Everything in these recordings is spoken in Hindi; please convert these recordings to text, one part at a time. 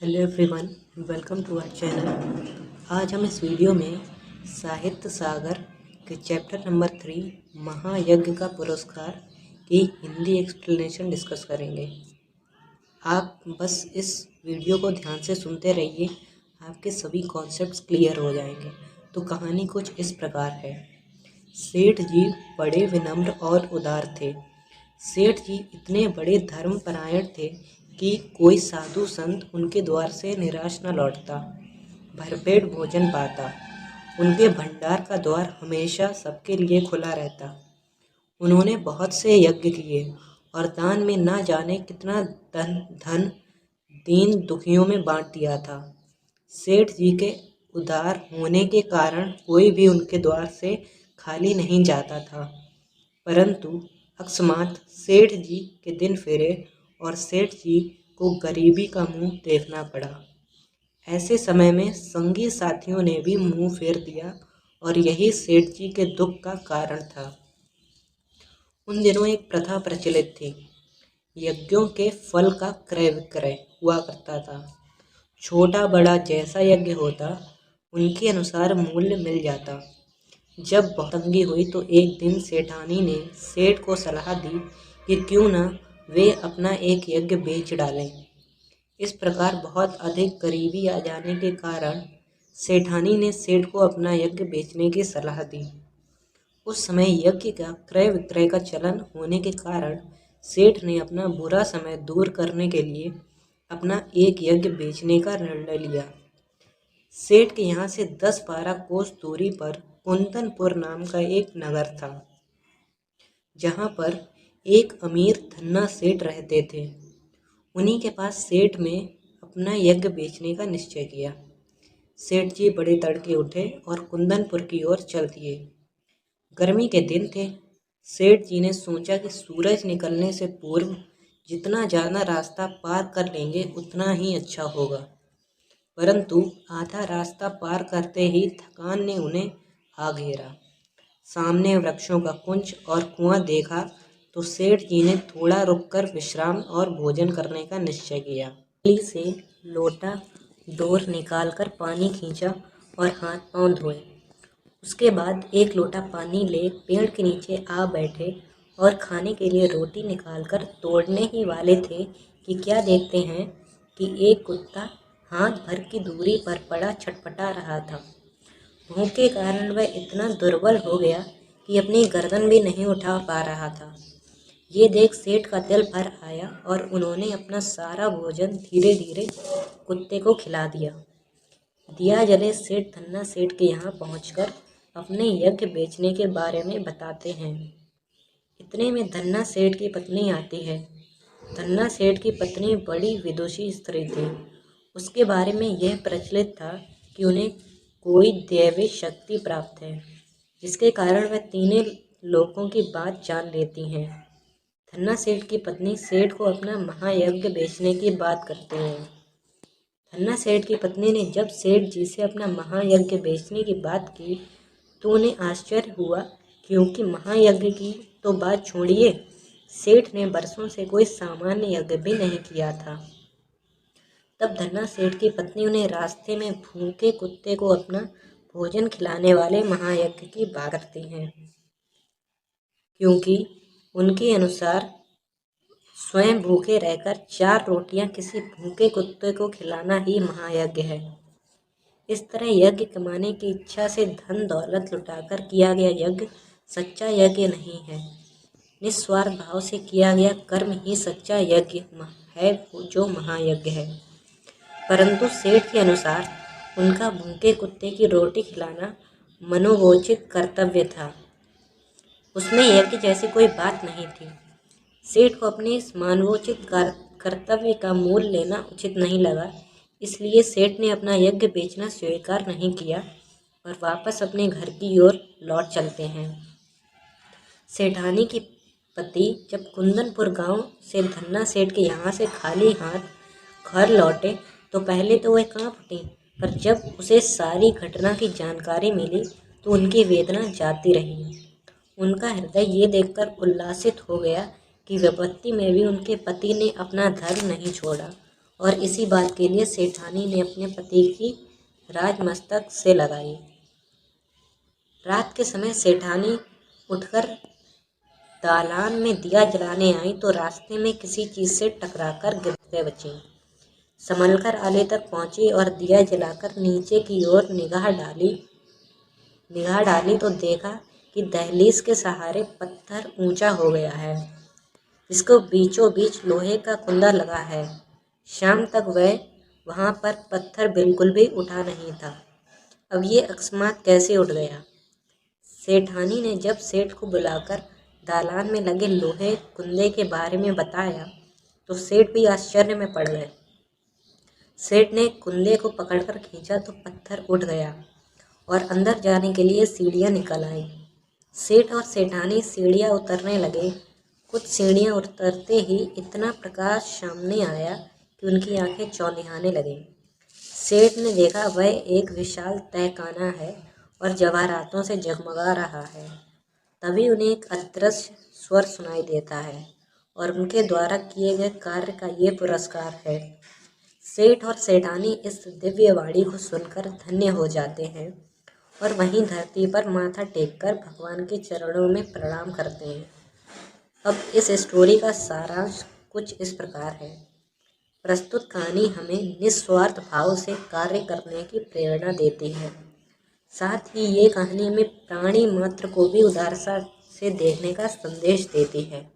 Hello everyone, welcome to our channel. आज हम इस वीडियो में साहित्य सागर के चैप्टर नंबर 3 महायज्ञ का पुरस्कार की हिंदी एक्सप्लेनेशन डिस्कस करेंगे। आप बस इस वीडियो को ध्यान से सुनते रहिए, आपके सभी कॉन्सेप्ट्स क्लियर हो जाएंगे। तो कहानी कुछ इस प्रकार है। सेठ जी बड़े विनम्र और उदार थे। सेठ जी इतने बड़े धर्मपरायण थे कि कोई साधु संत उनके द्वार से निराश न लौटता, भरपेट भोजन पाता। उनके भंडार का द्वार हमेशा सबके लिए खुला रहता। उन्होंने बहुत से यज्ञ किए और दान में ना जाने कितना धन दीन दुखियों में बांट दिया था। सेठ जी के उदार होने के कारण कोई भी उनके द्वार से खाली नहीं जाता था। परंतु अकस्मात सेठ जी के दिन फिरे और सेठ जी को गरीबी का मुंह देखना पड़ा। ऐसे समय में संगी साथियों ने भी मुंह फेर दिया और यही सेठ जी के दुख का कारण था। उन दिनों एक प्रथा प्रचलित थी। यज्ञों के फल का क्रय विक्रय हुआ करता था। छोटा बड़ा जैसा यज्ञ होता, उनके अनुसार मूल्य मिल जाता। जब बहुत तंगी हुई तो एक दिन सेठानी ने सेठ को सलाह दी कि क्यों न वे अपना एक यज्ञ बेच डालें। इस प्रकार बहुत अधिक गरीबी आ जाने के कारण सेठानी ने सेठ को अपना यज्ञ बेचने की सलाह दी। उस समय यज्ञ का क्रय विक्रय का चलन होने के कारण सेठ ने अपना बुरा समय दूर करने के लिए अपना एक यज्ञ बेचने का निर्णय लिया। सेठ के यहाँ से 10-12 कोस दूरी पर कुंदनपुर नाम का एक नगर था, जहाँ पर एक अमीर धन्ना सेठ रहते थे। उन्हीं के पास सेठ में अपना यज्ञ बेचने का निश्चय किया। सेठ जी बड़े तड़के उठे और कुंदनपुर की ओर चल दिए। गर्मी के दिन थे। सेठ जी ने सोचा कि सूरज निकलने से पूर्व जितना ज़्यादा रास्ता पार कर लेंगे उतना ही अच्छा होगा। परंतु आधा रास्ता पार करते ही थकान ने उन्हें आ घेरा। सामने वृक्षों का कुंज और कुआं देखा तो सेठ जी ने थोड़ा रुककर विश्राम और भोजन करने का निश्चय किया। थैली से लोटा डोर निकालकर पानी खींचा और हाथ पांव धोए। उसके बाद एक लोटा पानी ले पेड़ के नीचे आ बैठे और खाने के लिए रोटी निकालकर तोड़ने ही वाले थे कि क्या देखते हैं कि एक कुत्ता हाथ भर की दूरी पर पड़ा छटपटा रहा था। भूख के कारण वह इतना दुर्बल हो गया कि अपनी गर्दन भी नहीं उठा पा रहा था। ये देख सेठ का दिल भर आया और उन्होंने अपना सारा भोजन धीरे धीरे कुत्ते को खिला दिया। दिया जले सेठ धन्ना सेठ के यहाँ पहुँचकर अपने यज्ञ बेचने के बारे में बताते हैं। इतने में धन्ना सेठ की पत्नी आती है। धन्ना सेठ की पत्नी बड़ी विदुषी स्त्री थी। उसके बारे में यह प्रचलित था कि उन्हें कोई दैवी शक्ति प्राप्त है, जिसके कारण वह तीनों लोगों की बात जान लेती हैं। धन्ना सेठ की पत्नी सेठ को अपना महायज्ञ बेचने की बात करते हैं। धन्ना सेठ की पत्नी ने जब सेठ जी से अपना महायज्ञ बेचने की बात की तो उन्हें आश्चर्य हुआ, क्योंकि महायज्ञ की तो बात छोड़िए, सेठ ने बरसों से कोई सामान्य यज्ञ भी नहीं किया था। तब धन्ना सेठ की पत्नी उन्हें रास्ते में भूखे कुत्ते को अपना भोजन खिलाने वाले महायज्ञ की बात करती हैं, क्योंकि उनके अनुसार स्वयं भूखे रहकर 4 रोटियां किसी भूखे कुत्ते को खिलाना ही महायज्ञ है। इस तरह यज्ञ कमाने की इच्छा से धन दौलत लुटाकर किया गया यज्ञ सच्चा यज्ञ नहीं है। निस्वार्थ भाव से किया गया कर्म ही सच्चा यज्ञ है, जो महायज्ञ है। परंतु सेठ के अनुसार उनका भूखे कुत्ते की रोटी खिलाना मनोवोचित कर्तव्य था। उसमें यज्ञ जैसी कोई बात नहीं थी। सेठ को अपने इस मानवोचित कर्तव्य का मूल लेना उचित नहीं लगा, इसलिए सेठ ने अपना यज्ञ बेचना स्वीकार नहीं किया और वापस अपने घर की ओर लौट चलते हैं। सेठानी की पति जब कुंदनपुर गांव से धन्ना सेठ के यहाँ से खाली हाथ घर लौटे तो पहले तो वह कांप उठी, पर जब उसे सारी घटना की जानकारी मिली तो उनकी वेदना जाती रही। उनका हृदय ये देखकर उल्लासित हो गया कि विपत्ति में भी उनके पति ने अपना धर्म नहीं छोड़ा और इसी बात के लिए सेठानी ने अपने पति की राजमस्तक से लगाई। रात के समय सेठानी उठकर दालान में दिया जलाने आई तो रास्ते में किसी चीज से टकराकर गिर बची। संभलकर आले तक पहुंची और दिया जलाकर नीचे की ओर निगाह डाली तो देखा कि दहलीज के सहारे पत्थर ऊंचा हो गया है, जिसको बीचों बीच लोहे का कुंदा लगा है। शाम तक वह वहां पर पत्थर बिल्कुल भी उठा नहीं था। अब ये अकस्मात कैसे उठ गया? सेठानी ने जब सेठ को बुलाकर दालान में लगे लोहे कुंदे के बारे में बताया तो सेठ भी आश्चर्य में पड़ गए। सेठ ने कुंदे को पकड़कर खींचा तो पत्थर उठ गया और अंदर जाने के लिए सीढ़ियां निकल आई। सेठ और सेठानी सीढ़ियां उतरने लगे। कुछ सीढ़ियां उतरते ही इतना प्रकाश सामने आया कि उनकी आंखें चौंधियाने लगी। सेठ ने देखा वह एक विशाल तहखाना है और जवाहरातों से जगमगा रहा है। तभी उन्हें एक अदृश्य स्वर सुनाई देता है और उनके द्वारा किए गए कार्य का ये पुरस्कार है। सेठ और सेठानी इस दिव्य वाणी को सुनकर धन्य हो जाते हैं और वहीं धरती पर माथा टेककर भगवान के चरणों में प्रणाम करते हैं। अब इस स्टोरी का सारांश कुछ इस प्रकार है। प्रस्तुत कहानी हमें निस्वार्थ भाव से कार्य करने की प्रेरणा देती है। साथ ही ये कहानी हमें प्राणी मात्र को भी उदारता से देखने का संदेश देती है।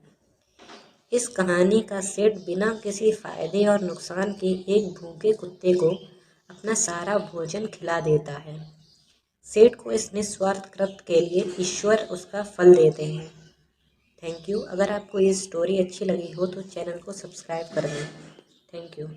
इस कहानी का सेठ बिना किसी फायदे और नुकसान के एक भूखे कुत्ते को अपना सारा भोजन खिला देता है। सेठ को इस निस्वार्थ कृत्य के लिए ईश्वर उसका फल देते हैं। Thank you. अगर आपको ये स्टोरी अच्छी लगी हो तो चैनल को सब्सक्राइब कर दें। Thank you.